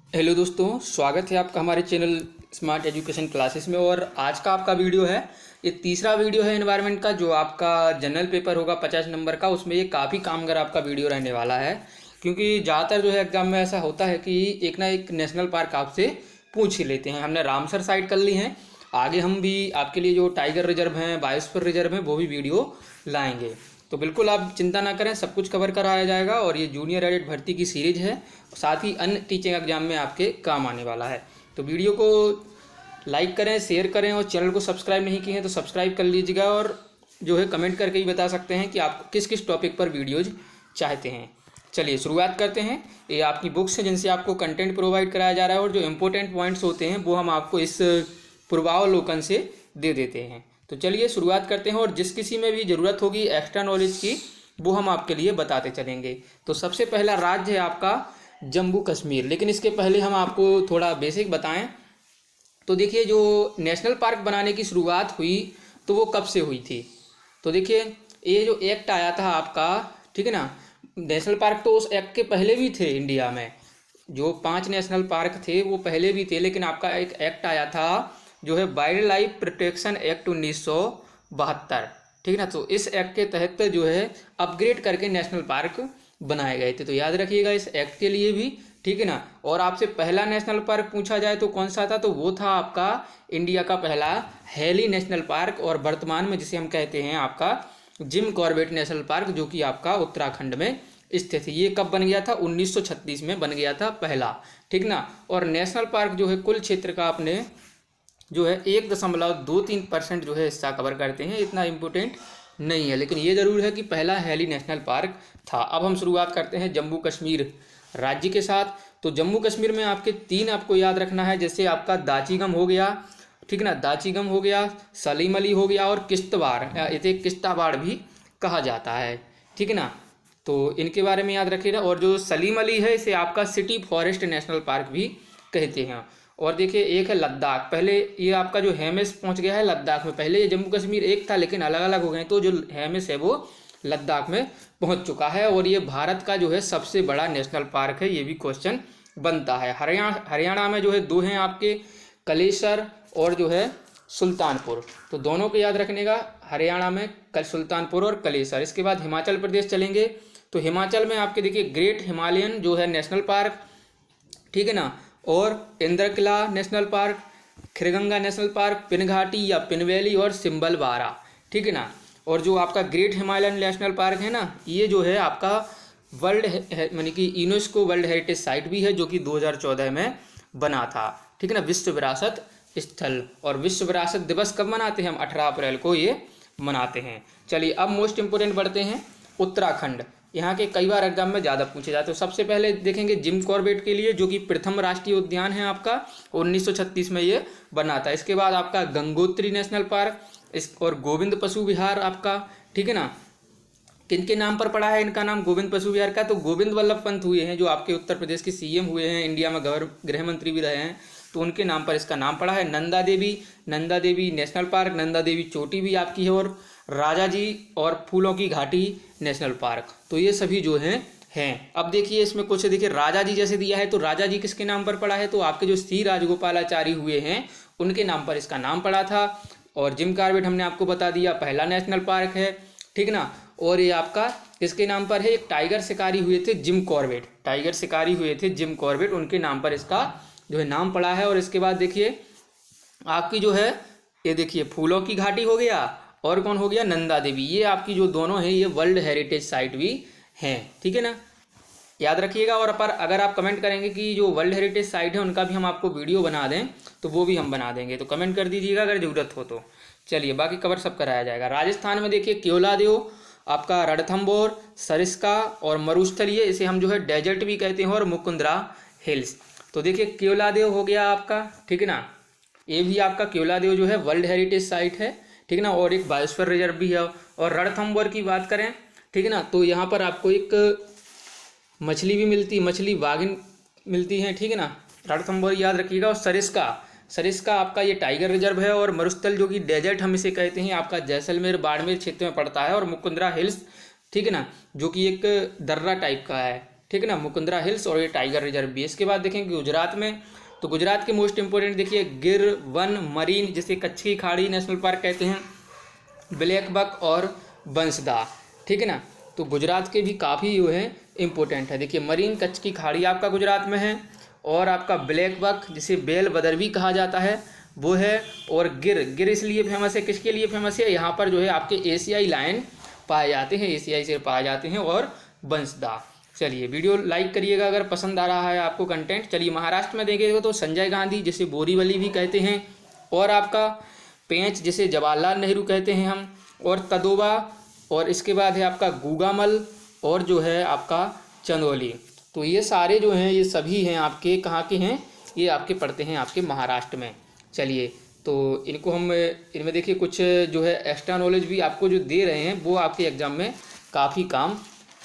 Hello दोस्तों, स्वागत है आपका हमारे चैनल स्मार्ट एजुकेशन क्लासेस में। और आज का आपका वीडियो है, ये तीसरा वीडियो है एनवायरनमेंट का, जो आपका जनरल पेपर होगा 50 नंबर का। उसमें ये काफ़ी कामगर आपका वीडियो रहने वाला है, क्योंकि ज़्यादातर जो है एग्जाम में ऐसा होता है कि एक ना एक नेशनल पार्क आपसे पूछ ही लेते हैं। हमने रामसर साइड कर ली हैं, आगे हम भी आपके लिए जो टाइगर रिजर्व हैं, बायोस्फीयर रिजर्व हैं, वो भी वीडियो लाएंगे। तो बिल्कुल आप चिंता ना करें, सब कुछ कवर कराया जाएगा। और ये जूनियर एडिट भर्ती की सीरीज है, साथ ही अन्य टीचिंग एग्जाम में आपके काम आने वाला है। तो वीडियो को लाइक करें, शेयर करें, और चैनल को सब्सक्राइब नहीं किए हैं तो सब्सक्राइब कर लीजिएगा। और जो है कमेंट करके ही बता सकते हैं कि आप किस किस टॉपिक पर वीडियोज चाहते हैं। चलिए शुरुआत करते हैं। ये आपकी बुक्स हैं जिनसे आपको कंटेंट प्रोवाइड कराया जा रहा है, और जो इंपॉर्टेंट पॉइंट्स होते हैं वो हम आपको इस पूर्वावलोकन से दे देते हैं। तो चलिए शुरुआत करते हैं, और जिस किसी में भी ज़रूरत होगी एक्स्ट्रा नॉलेज की वो हम आपके लिए बताते चलेंगे। तो सबसे पहला राज्य है आपका जम्मू कश्मीर। लेकिन इसके पहले हम आपको थोड़ा बेसिक बताएं तो देखिए, जो नेशनल पार्क बनाने की शुरुआत हुई तो वो कब से हुई थी। तो देखिए, ये जो एक्ट आया था आपका, ठीक है ना, नेशनल पार्क तो उस एक्ट के पहले भी थे इंडिया में। जो 5 नेशनल पार्क थे वो पहले भी थे, लेकिन आपका एक एक्ट आया था जो है वाइल्ड लाइफ प्रोटेक्शन एक्ट 1972, ठीक है ना। तो इस एक्ट के तहत जो है अपग्रेड करके नेशनल पार्क बनाए गए थे। तो याद रखिएगा इस एक्ट के लिए भी, ठीक है ना। और आपसे पहला नेशनल पार्क पूछा जाए तो कौन सा था, तो वो था आपका इंडिया का पहला हैली नेशनल पार्क, और वर्तमान में जिसे हम कहते हैं आपका जिम कॉर्बेट नेशनल पार्क, जो कि आपका उत्तराखंड में स्थित है। ये कब बन गया था, 1936 में बन गया था पहला, ठीक ना। और नेशनल पार्क जो है कुल क्षेत्र का अपने जो है 1.23% जो है हिस्सा कवर करते हैं। इतना इम्पोर्टेंट नहीं है, लेकिन ये ज़रूर है कि पहला हैली नेशनल पार्क था। अब हम शुरुआत करते हैं जम्मू कश्मीर राज्य के साथ। तो जम्मू कश्मीर में आपके 3 आपको याद रखना है, जैसे आपका दाचीगम हो गया, ठीक ना, दाचीगम हो गया, सलीम अली हो गया, और किश्तवाड़, इसे किश्तावाड़ भी कहा जाता है, ठीक है ना। तो इनके बारे में याद रखिएगा। और जो सलीम अली है इसे आपका सिटी फॉरेस्ट नेशनल पार्क भी कहते हैं। और देखिए एक है लद्दाख, पहले ये आपका जो हेमिस पहुंच गया है लद्दाख में। पहले ये जम्मू कश्मीर एक था, लेकिन अलग अलग हो गए, तो जो हेमिस है वो लद्दाख में पहुंच चुका है। और ये भारत का जो है सबसे बड़ा नेशनल पार्क है, ये भी क्वेश्चन बनता है। हरियाणा में जो है 2 हैं आपके, कलेसर और जो है सुल्तानपुर। तो दोनों को याद रखने का, हरियाणा में सुल्तानपुर और कलेसर। इसके बाद हिमाचल प्रदेश चलेंगे, तो हिमाचल में आपके देखिए ग्रेट हिमालयन जो है नेशनल पार्क, ठीक है ना, और Indrakila national park, Kheerganga national park, Pin Ghati या पिनवैली, और सिम्बलवारा, ठीक है ना। और जो आपका ग्रेट हिमालयन नेशनल पार्क है ना, ये जो है आपका वर्ल्ड यानी कि यूनेस्को वर्ल्ड हेरिटेज साइट भी है, जो कि 2014 में बना था, ठीक है ना, विश्व विरासत स्थल। और विश्व विरासत दिवस कब मनाते हैं हम, 18 अप्रैल को ये मनाते हैं। चलिए अब मोस्ट इंपोर्टेंट बढ़ते हैं उत्तराखंड। यहाँ के कई बार एग्जाम में ज़्यादा पूछे जाते हैं। सबसे पहले देखेंगे जिम कॉर्बेट के लिए, जो कि प्रथम राष्ट्रीय उद्यान है आपका, 1936 में ये बना था। इसके बाद आपका गंगोत्री नेशनल पार्क और गोविंद पशु विहार आपका, ठीक है ना। किनके नाम पर पड़ा है इनका नाम, गोविंद पशु विहार का, तो गोविंद वल्लभ पंत हुए हैं, जो आपके उत्तर प्रदेश के सीएम हुए हैं, इंडिया में गृह मंत्री भी रहे हैं, तो उनके नाम पर इसका नाम पड़ा है। नंदा देवी नेशनल पार्क, नंदा देवी चोटी भी आपकी है, और राजा जी और फूलों की घाटी नेशनल पार्क। तो ये सभी जो हैं। अब देखिए इसमें कुछ, देखिए राजा जी जैसे दिया है, तो राजा जी किसके नाम पर पड़ा है, तो आपके जो श्री राजगोपालाचारी हुए हैं उनके नाम पर इसका नाम पड़ा था। और जिम कॉर्बेट हमने आपको बता दिया पहला नेशनल पार्क है, ठीक ना। और ये आपका किसके नाम पर है, एक टाइगर शिकारी हुए थे जिम कॉर्बेट, टाइगर शिकारी हुए थे जिम कॉर्बेट, उनके नाम पर इसका जो है नाम पड़ा है। और इसके बाद देखिए आपकी जो है, ये देखिए फूलों की घाटी हो गया, और कौन हो गया, नंदा देवी। ये आपकी जो दोनों हैं ये वर्ल्ड हेरिटेज साइट भी हैं, ठीक है ना, याद रखिएगा। और पर अगर आप कमेंट करेंगे कि जो वर्ल्ड हेरिटेज साइट है उनका भी हम आपको वीडियो बना दें, तो वो भी हम बना देंगे, तो कमेंट कर दीजिएगा अगर ज़रूरत हो तो। चलिए बाकी कवर सब कराया जाएगा। राजस्थान में देखिए केवलादेव, आपका रणथंबोर, सरिस्का और मरुस्थलीय, इसे हम जो है डेजर्ट भी कहते हैं, और मुकुंदरा हिल्स। तो देखिए केवलादेव हो गया आपका, ठीक है ना, ये भी आपका केवलादेव जो है वर्ल्ड हेरिटेज साइट है, ठीक है ना, और एक बायोस्फीयर रिजर्व भी है। और रणथंबोर की बात करें, ठीक है ना, तो यहाँ पर आपको एक मछली भी मिलती, मछली वागिन मिलती है, ठीक है ना, रणथंबोर याद रखिएगा। और सरिस्का आपका ये टाइगर रिजर्व है। और मरुस्थल जो कि डेजर्ट हम इसे कहते हैं, आपका जैसलमेर बाड़मेर क्षेत्र में पड़ता है। और मुकुंदरा हिल्स, ठीक है ना, जो कि एक दर्रा टाइप का है, ठीक है ना, मुकुंदरा हिल्स और ये टाइगर रिजर्व भी है। इसके बाद देखेंगे गुजरात में, तो गुजरात के मोस्ट इंपोर्टेंट देखिए गिर वन मरीन, जिसे कच्छ की खाड़ी नेशनल पार्क कहते हैं, ब्लैक बक और बंसदा, ठीक है ना। तो गुजरात के भी काफ़ी जो है इम्पोर्टेंट है। देखिए मरीन कच्छ की खाड़ी आपका गुजरात में है, और आपका ब्लैक बक जिसे बेल बदर भी कहा जाता है वो है, और गिर गिर इसलिए फेमस है, किसके लिए फेमस है, यहाँ पर जो है आपके एशियाई लायन पाए जाते हैं, एशियाई शेर पाए जाते हैं, और बंसदा। चलिए वीडियो लाइक करिएगा अगर पसंद आ रहा है आपको कंटेंट। चलिए महाराष्ट्र में देखेंगे तो संजय गांधी जिसे बोरीवली भी कहते हैं, और आपका पेंच जिसे जवाहरलाल नेहरू कहते हैं हम, और तदोबा, और इसके बाद है आपका गूगामल, और जो है आपका चंदौली। तो ये सारे जो हैं ये सभी हैं आपके कहाँ के हैं, ये आपके पड़ते हैं आपके महाराष्ट्र में। चलिए तो इनको हम इनमें देखिए कुछ जो है एक्स्ट्रा नॉलेज भी आपको जो दे रहे हैं वो आपके एग्जाम में काफ़ी काम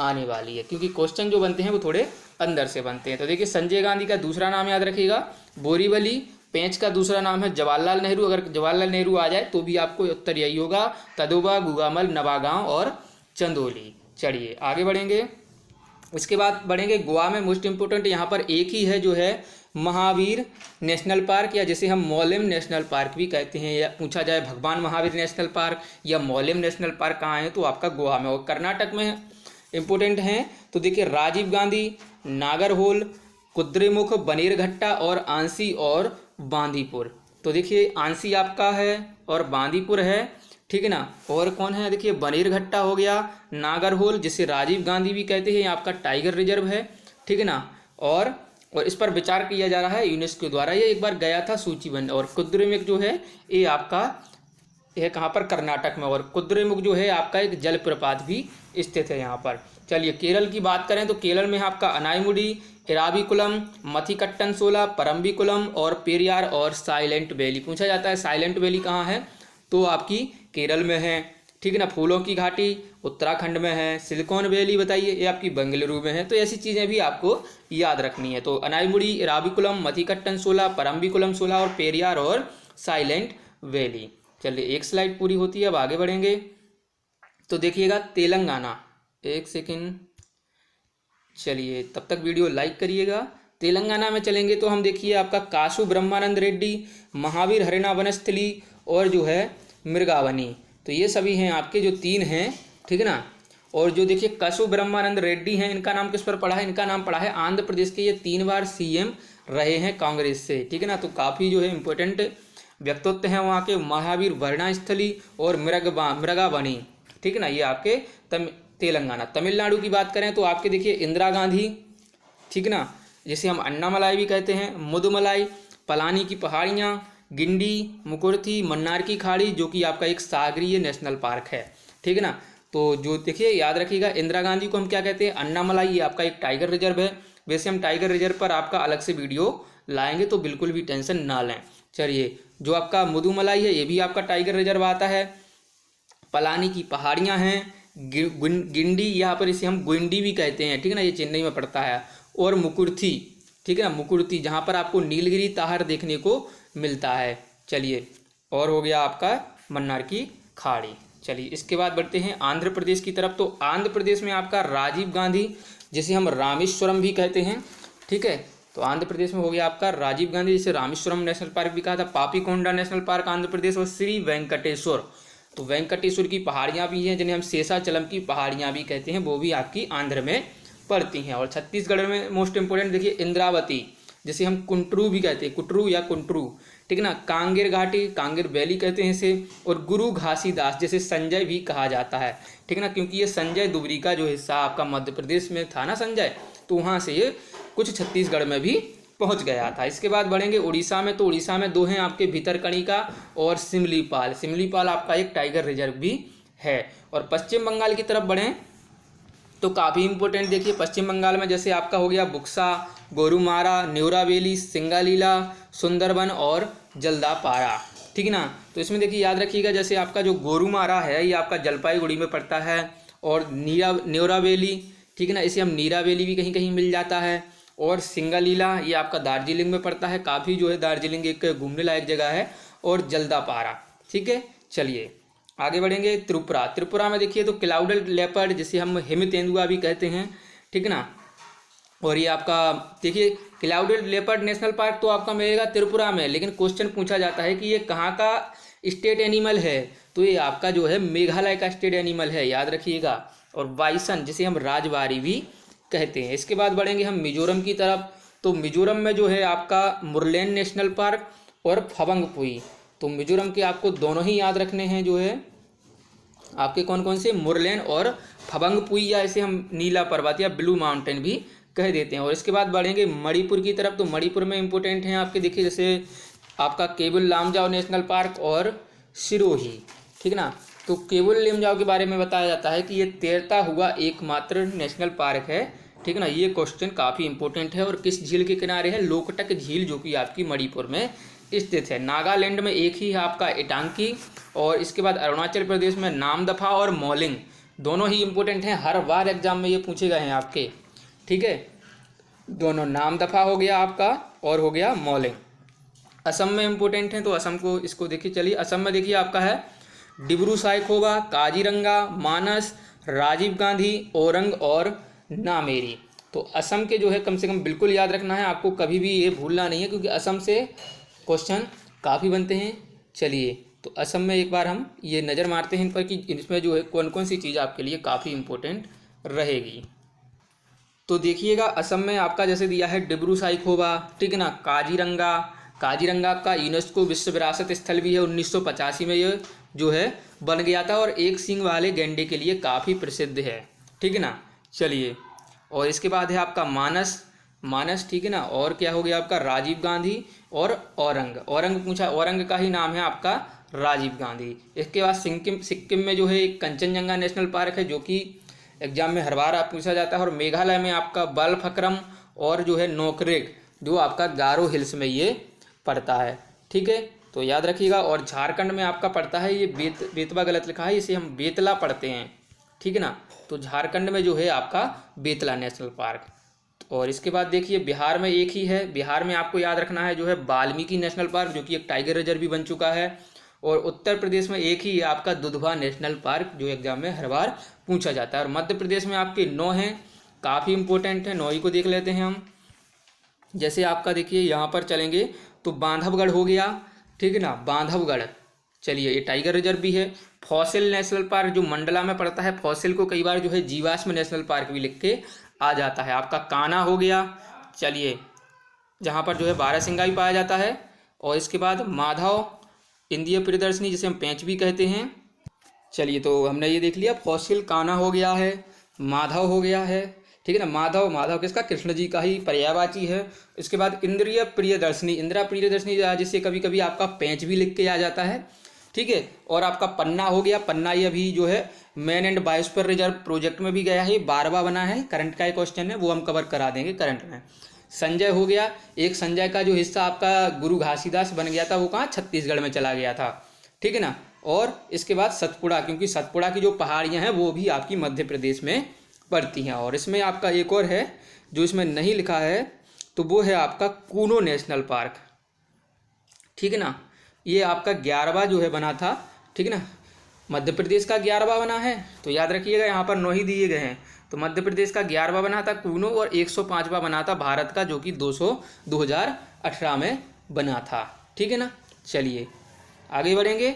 आने वाली है, क्योंकि क्वेश्चन जो बनते हैं वो थोड़े अंदर से बनते हैं। तो देखिए संजय गांधी का दूसरा नाम याद रखिएगा बोरीवली, पेंच का दूसरा नाम है जवाहरलाल नेहरू, अगर जवाहरलाल नेहरू आ जाए तो भी आपको उत्तर यही होगा, तदोबा, गुगामल, नवागांव और चंदौली। चलिए आगे बढ़ेंगे। इसके बाद बढ़ेंगे गोवा में, मोस्ट इम्पोर्टेंट यहाँ पर एक ही है जो है महावीर नेशनल पार्क, या जिसे हम मौलिम नेशनल पार्क भी कहते हैं, या पूछा जाए भगवान महावीर नेशनल पार्क या मौलिम नेशनल पार्क कहाँ है तो आपका गोवा में। और कर्नाटक में इम्पोर्टेंट हैं तो देखिए राजीव गांधी, नागरहोल, कुद्रेमुख, बनेरघट्टा और आंसी और बांदीपुर। तो देखिए आंसी आपका है और बांदीपुर है, ठीक है ना। और कौन है, देखिए बनेरघट्टा हो गया, नागरहोल जिसे राजीव गांधी भी कहते हैं, ये आपका टाइगर रिजर्व है, ठीक है ना। और इस पर विचार किया जा रहा है यूनेस्को द्वारा, ये एक बार गया था सूचीबद्ध। और कुद्रेमुख जो है ये आपका यह कहाँ पर, कर्नाटक में, और कुद्रेमुख जो है आपका एक जलप्रपात भी स्थित है यहाँ पर। चलिए केरल की बात करें तो केरल में आपका अनाईमुडी, इराविकुलम, मथिकट्टनसोला, परम्बिकुलम और पेरियार और साइलेंट वैली। पूछा जाता है साइलेंट वैली कहाँ है तो आपकी केरल में है, ठीक है ना। फूलों की घाटी उत्तराखंड में है, सिलिकॉन वैली बताइए ये आपकी बेंगलुरु में है। तो ऐसी चीज़ें भी आपको याद रखनी है। तो अनाईमुडी, इराविकुलम, मथिकट्टनसोला, परम्बिकुलम सोला और पेरियार और साइलेंट वैली। चलिए एक स्लाइड पूरी होती है, अब आगे बढ़ेंगे। तो देखिएगा तेलंगाना, एक सेकेंड, चलिए तब तक वीडियो लाइक करिएगा। तेलंगाना में चलेंगे तो हम देखिए आपका कासु ब्रह्मानंद रेड्डी, महावीर हरिना वनस्थली और जो है मृगावनी। तो ये सभी हैं आपके जो तीन हैं, ठीक है ना। और जो देखिए कासु ब्रह्मानंद रेड्डी हैं, इनका नाम किस पर पड़ा है, इनका नाम पड़ा है आंध्र प्रदेश के, ये 3 बार सीएम रहे हैं कांग्रेस से, ठीक है ना। तो काफ़ी जो है इम्पोर्टेंट व्यक्तित्व हैं वहाँ के, महावीर वर्णास्थली और मृगावनी, ठीक है ना। ये आपके तेलंगाना। तमिलनाडु की बात करें तो आपके देखिए इंदिरा गांधी, ठीक है ना, जिसे हम अन्नामलाई भी कहते हैं, मुदुमलाई, पलानी की पहाड़ियाँ, गिंडी, मुकुर्थी, मन्नार की खाड़ी जो कि आपका एक सागरीय नेशनल पार्क है, ठीक है ना। तो जो देखिए याद रखिएगा इंदिरा गांधी को हम क्या कहते हैं, अन्नामलाई, ये आपका एक टाइगर रिजर्व है। वैसे हम टाइगर रिजर्व पर आपका अलग से वीडियो लाएंगे तो बिल्कुल भी टेंशन ना लें। चलिए जो आपका मुदुमलाई है ये भी आपका टाइगर रिजर्व आता है। पलानी की पहाड़ियाँ हैं, गिंडी, यहाँ पर इसे हम गुंडी भी कहते हैं, ठीक है ना, ये चेन्नई में पड़ता है। और मुकुर्थी, ठीक है ना, मुकुर्थी जहाँ पर आपको नीलगिरी ताहर देखने को मिलता है। चलिए और हो गया आपका मन्नार की खाड़ी। चलिए इसके बाद बढ़ते हैं आंध्र प्रदेश की तरफ। तो आंध्र प्रदेश में आपका राजीव गांधी, जिसे हम रामेश्वरम भी कहते हैं, ठीक है। तो आंध्र प्रदेश में हो गया आपका राजीव गांधी, जिसे रामेश्वरम नेशनल पार्क भी कहा था, पापीकोंडा नेशनल पार्क आंध्र प्रदेश, और श्री वेंकटेश्वर। तो वेंकटेश्वर की पहाड़ियाँ भी हैं जिन्हें हम शेषाचलम की पहाड़ियाँ भी कहते हैं, वो भी आपकी आंध्र में पड़ती हैं। और छत्तीसगढ़ में मोस्ट इंपोर्टेंट देखिए इंद्रावती, जिसे हम कुंटरू भी कहते हैं, कुटरू या कुंटरू, ठीक है ना। कांगेर घाटी, कांगेर वैली कहते हैं इसे। और गुरु घासीदास, जैसे संजय भी कहा जाता है, ठीक है ना, क्योंकि ये संजय दुबरी का जो हिस्सा आपका मध्य प्रदेश में था ना संजय, तो वहाँ से ये कुछ छत्तीसगढ़ में भी पहुँच गया था। इसके बाद बढ़ेंगे उड़ीसा में। तो उड़ीसा में 2 हैं आपके, भितरकनिका और सिमलीपाल। सिमलीपाल आपका एक टाइगर रिजर्व भी है। और पश्चिम बंगाल की तरफ बढ़ें तो काफ़ी इंपॉर्टेंट देखिए पश्चिम बंगाल में जैसे आपका हो गया बुक्सा, गोरुमारा, न्यूरावेली, सिंगालीला, सुंदरबन और जल्दापारा, ठीक है ना। तो इसमें देखिए याद रखिएगा जैसे आपका जो गोरुमारा है ये आपका जलपाईगुड़ी में पड़ता है, और न्यूरावेली, ठीक है ना, इसे हम नीरावेली भी कहीं कहीं मिल जाता है। और सिंगालीला ये आपका दार्जिलिंग में पड़ता है, काफ़ी जो है दार्जिलिंग एक घूमने लायक जगह है। और जल्दापारा, ठीक है। चलिए आगे बढ़ेंगे। त्रिपुरा में देखिए तो क्लाउडेड लेपर्ड, जिसे हम हिम तेंदुआ भी कहते हैं, ठीक है ना। और ये आपका देखिए क्लाउडेड लेपर्ड नेशनल पार्क तो आपका मिलेगा त्रिपुरा में, लेकिन क्वेश्चन पूछा जाता है कि ये कहाँ का स्टेट एनिमल है, तो ये आपका जो है मेघालय का स्टेट एनिमल है, याद रखिएगा। और बाइसन जिसे हम राजबारी भी कहते हैं। इसके बाद बढ़ेंगे हम मिजोरम की तरफ, तो मिजोरम में जो है आपका मुरलेन नेशनल पार्क और फबंगपुई। तो मिजोरम के आपको दोनों ही याद रखने हैं, जो है आपके कौन कौन से, मुरलेन और फबंगपुई, या इसे हम नीला पर्वत या ब्लू माउंटेन भी कह देते हैं। और इसके बाद बढ़ेंगे मणिपुर की तरफ, तो मणिपुर में इंपॉर्टेंट हैं आपके, देखिए जैसे आपका केबुल लामजाओ नेशनल पार्क और सिरोही, ठीक ना। तो केबुल लामजाओ के बारे में बताया जाता है कि ये तैरता हुआ एकमात्र नेशनल पार्क है, ठीक ना। ये क्वेश्चन काफ़ी इंपॉर्टेंट है। और किस झील के किनारे है, लोकटक झील, जो कि आपकी मणिपुर में स्थित है। नागालैंड में एक ही है आपका इटांकी, और इसके बाद अरुणाचल प्रदेश में नामदफा और मॉलिंग, दोनों ही इंपॉर्टेंट हैं, हर बार एग्जाम में ये पूछे गए हैं आपके, ठीक है। दोनों नामदफा हो गया आपका और हो गया मॉलिंग। असम में इंपॉर्टेंट है, तो असम को इसको देखिए, चलिए असम में देखिए आपका है डिब्रू साइखोवा, काजीरंगा, मानस, राजीव गांधी, औरंग और नामेरी। तो असम के जो है कम से कम बिल्कुल याद रखना है आपको, कभी भी ये भूलना नहीं है, क्योंकि असम से क्वेश्चन काफ़ी बनते हैं। चलिए तो असम में एक बार हम ये नज़र मारते हैं इन पर कि इसमें जो है कौन कौन सी चीज़ आपके लिए काफ़ी इम्पोर्टेंट रहेगी। तो देखिएगा असम में आपका जैसे दिया है डिब्रू साइखोवा, ठीक है ना, काजीरंगा, काजीरंगा का यूनेस्को विश्व विरासत स्थल भी है, 1985 में ये जो है बन गया था, और एक सींग वाले गैंडे के लिए काफ़ी प्रसिद्ध है, ठीक है ना। चलिए और इसके बाद है आपका मानस, मानस, ठीक है ना। और क्या हो गया आपका राजीव गांधी और औरंग, औरंग पूछा, औरंग का ही नाम है आपका राजीव गांधी। इसके बाद सिक्किम में जो है एक कंचनजंगा नेशनल पार्क है, जो कि एग्जाम में हर बार आप पूछा जाता है। और मेघालय में आपका बलफक्रम और जो है नोकरेक, जो आपका गारो हिल्स में ये पड़ता है, ठीक है, तो याद रखिएगा। और झारखंड में आपका पड़ता है ये बेतवा गलत लिखा है, इसे हम बेतला पढ़ते हैं, ठीक है ना। तो झारखंड में जो है आपका बेतला नेशनल पार्क। और इसके बाद देखिए बिहार में एक ही है, बिहार में आपको याद रखना है जो है वाल्मीकि नेशनल पार्क, जो कि एक टाइगर रिजर्व भी बन चुका है। और उत्तर प्रदेश में एक ही है आपका दुधवा नेशनल पार्क, जो एग्जाम में हर बार पूछा जाता है। और मध्य प्रदेश में आपके 9 हैं, काफ़ी इंपॉर्टेंट है, 9 ही को देख लेते हैं हम। जैसे आपका देखिए यहाँ पर चलेंगे तो बांधवगढ़ हो गया, ठीक है ना, बांधवगढ़। चलिए ये टाइगर रिजर्व भी है। फॉसिल नेशनल पार्क जो मंडला में पड़ता है, फॉसिल को कई बार जो है जीवाश्म नेशनल पार्क भी लिख के आ जाता है। आपका कान्हा हो गया, चलिए जहाँ पर जो है बारहसिंगा भी पाया जाता है। और इसके बाद माधव इंद्रिय प्रियदर्शनी, जिसे हम पेंच भी कहते हैं। चलिए तो हमने ये देख लिया, फॉसिल कान्हा हो गया है, माधव हो गया है, ठीक है ना। माधव, माधव किसका, कृष्ण जी का ही पर्यायवाची है। इसके बाद इंद्रिय प्रियदर्शनी, इंदिरा प्रियदर्शनी जिससे कभी कभी आपका पेंच भी लिख के आ जाता है, ठीक है। और आपका पन्ना हो गया, पन्ना ये अभी जो है man and biosphere reserve project में भी गया है, 12वां बना है, करंट का एक क्वेश्चन है, वो हम कवर करा देंगे करंट में। संजय हो गया, एक संजय का जो हिस्सा आपका गुरु घासीदास बन गया था, वो कहाँ, छत्तीसगढ़ में चला गया था, ठीक है ना। और इसके बाद सतपुड़ा, क्योंकि सतपुड़ा की जो पहाड़ियाँ हैं वो भी आपकी मध्य प्रदेश में पड़ती हैं। और इसमें आपका एक और है जो इसमें नहीं लिखा है, तो वो है आपका कूनो नेशनल पार्क, ठीक है ना। ये आपका 11वां जो है बना था, ठीक है ना, मध्य प्रदेश का 11वां बना है, तो याद रखिएगा यहाँ पर 9 ही दिए गए हैं। तो मध्य प्रदेश का 11वां बना था कूनो, और 105वां बना था भारत का, जो कि 2018 में बना था, ठीक है ना। चलिए आगे बढ़ेंगे।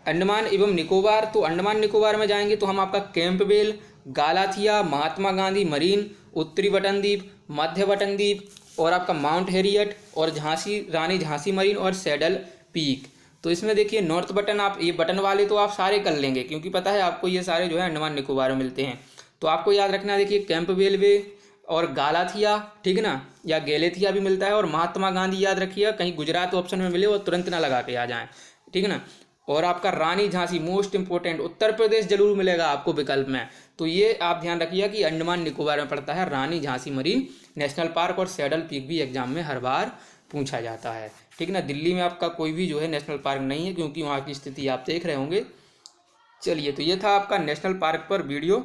अंडमान एवं निकोबार, तो अंडमान निकोबार में जाएंगे तो हम आपका कैंपबेल, गालाथिया, महात्मा गांधी मरीन, उत्तरी बटन द्वीप, मध्य बटन द्वीप, और आपका माउंट हैरियट, और झांसी, रानी झांसी मरीन, और सैडल पीक। तो इसमें देखिए नॉर्थ बटन, आप ये बटन वाले तो आप सारे कर लेंगे, क्योंकि पता है आपको ये सारे जो है अंडमान निकोबार में मिलते हैं। तो आपको याद रखना है, देखिए कैंपबेल वे और गालाथिया, ठीक है ना, या गैलेथिया भी मिलता है। और महात्मा गांधी याद रखिएगा, कहीं गुजरात ऑप्शन में मिले और तुरंत ना लगा के आ जाएं, ठीक है ना। और आपका रानी झांसी मोस्ट इंपॉर्टेंट, उत्तर प्रदेश जरूर मिलेगा आपको विकल्प में, तो ये आप ध्यान रखिएगा कि अंडमान निकोबार में पड़ता है रानी झांसी मरीन नेशनल पार्क। और सैडल पीक भी एग्जाम में हर बार पूछा जाता है, ठीक है ना। दिल्ली में आपका कोई भी जो है नेशनल पार्क नहीं है, क्योंकि वहाँ की स्थिति आप देख रहे होंगे। चलिए तो ये था आपका नेशनल पार्क पर वीडियो।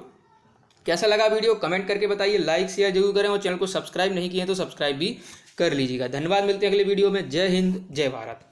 कैसा लगा वीडियो कमेंट करके बताइए, लाइक शेयर जरूर करें, और चैनल को सब्सक्राइब नहीं किए तो सब्सक्राइब भी कर लीजिएगा। धन्यवाद, मिलते हैं अगले वीडियो में। जय हिंद, जय भारत।